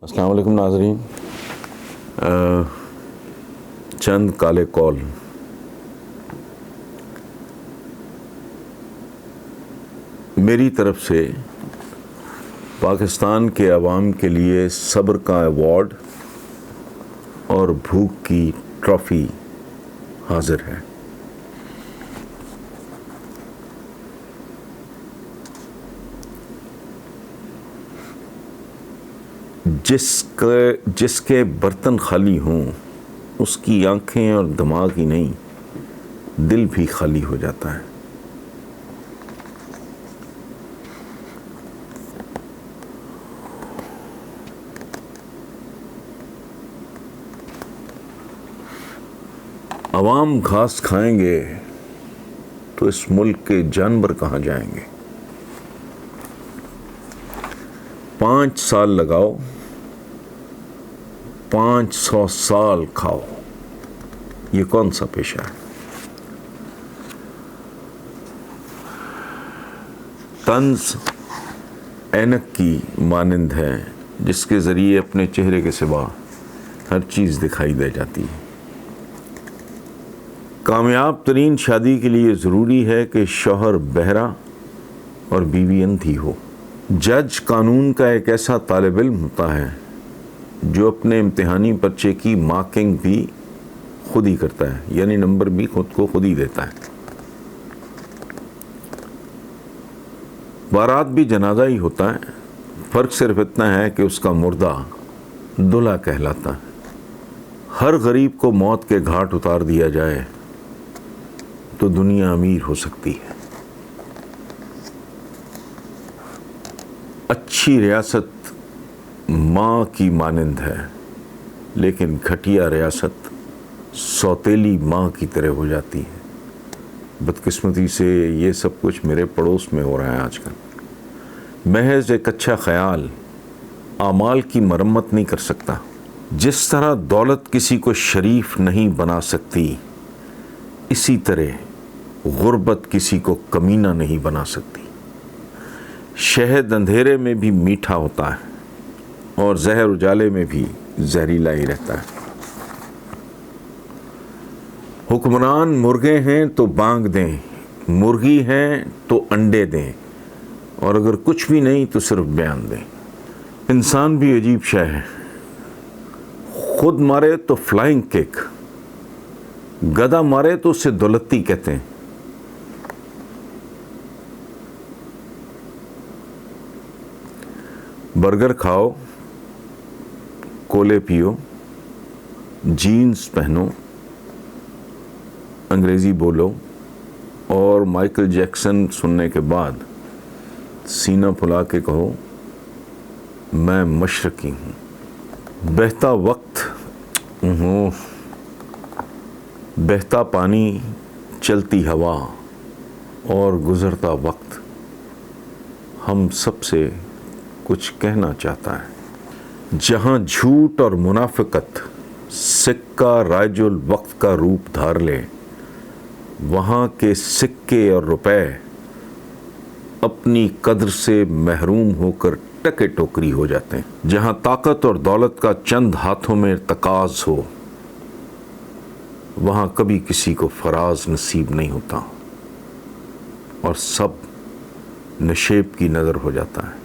السلام علیکم ناظرین، چند کالے کال۔ میری طرف سے پاکستان کے عوام کے لیے صبر کا ایوارڈ اور بھوک کی ٹرافی حاضر ہے۔ جس کے برتن خالی ہوں اس کی آنکھیں اور دماغ ہی نہیں، دل بھی خالی ہو جاتا ہے۔ عوام گھاس کھائیں گے تو اس ملک کے جانور کہاں جائیں گے؟ 5 سال لگاؤ، 500 سال کھاؤ، یہ کون سا پیشہ ہے؟ طنز اینک کی مانند ہے جس کے ذریعے اپنے چہرے کے سوا ہر چیز دکھائی دے جاتی ہے۔ کامیاب ترین شادی کے لیے ضروری ہے کہ شوہر بہرا اور بیوی اندھی ہو۔ جج قانون کا ایک ایسا طالب علم ہوتا ہے جو اپنے امتحانی پرچے کی مارکنگ بھی خود ہی کرتا ہے، یعنی نمبر بھی خود ہی دیتا ہے۔ بارات بھی جنازہ ہی ہوتا ہے، فرق صرف اتنا ہے کہ اس کا مردہ دلہا کہلاتا ہے۔ ہر غریب کو موت کے گھاٹ اتار دیا جائے تو دنیا امیر ہو سکتی ہے۔ اچھی ریاست ماں کی مانند ہے، لیکن گھٹیا ریاست سوتیلی ماں کی طرح ہو جاتی ہے۔ بدقسمتی سے یہ سب کچھ میرے پڑوس میں ہو رہا ہے آج کل۔ محض ایک اچھا خیال اعمال کی مرمت نہیں کر سکتا۔ جس طرح دولت کسی کو شریف نہیں بنا سکتی، اسی طرح غربت کسی کو کمینہ نہیں بنا سکتی۔ شہد اندھیرے میں بھی میٹھا ہوتا ہے اور زہر اجالے میں بھی زہریلا ہی رہتا ہے۔ حکمران مرغے ہیں تو بانگ دیں، مرغی ہیں تو انڈے دیں، اور اگر کچھ بھی نہیں تو صرف بیان دیں۔ انسان بھی عجیب شے ہے، خود مارے تو فلائنگ کک، گدھا مارے تو اسے دولتی کہتے ہیں۔ برگر کھاؤ، کولے پیو، جینز پہنو، انگریزی بولو اور مائیکل جیکسن سننے کے بعد سینہ پھلا کے کہو میں مشرقی ہوں۔ بہتا وقت، بہتا پانی، چلتی ہوا اور گزرتا وقت ہم سب سے کچھ کہنا چاہتا ہے۔ جہاں جھوٹ اور منافقت سکہ رائج الوقت کا روپ دھار لے، وہاں کے سکے اور روپے اپنی قدر سے محروم ہو کر ٹکے ٹوکری ہو جاتے ہیں۔ جہاں طاقت اور دولت کا چند ہاتھوں میں ارتکاز ہو، وہاں کبھی کسی کو فراز نصیب نہیں ہوتا اور سب نشیب کی نظر ہو جاتا ہے۔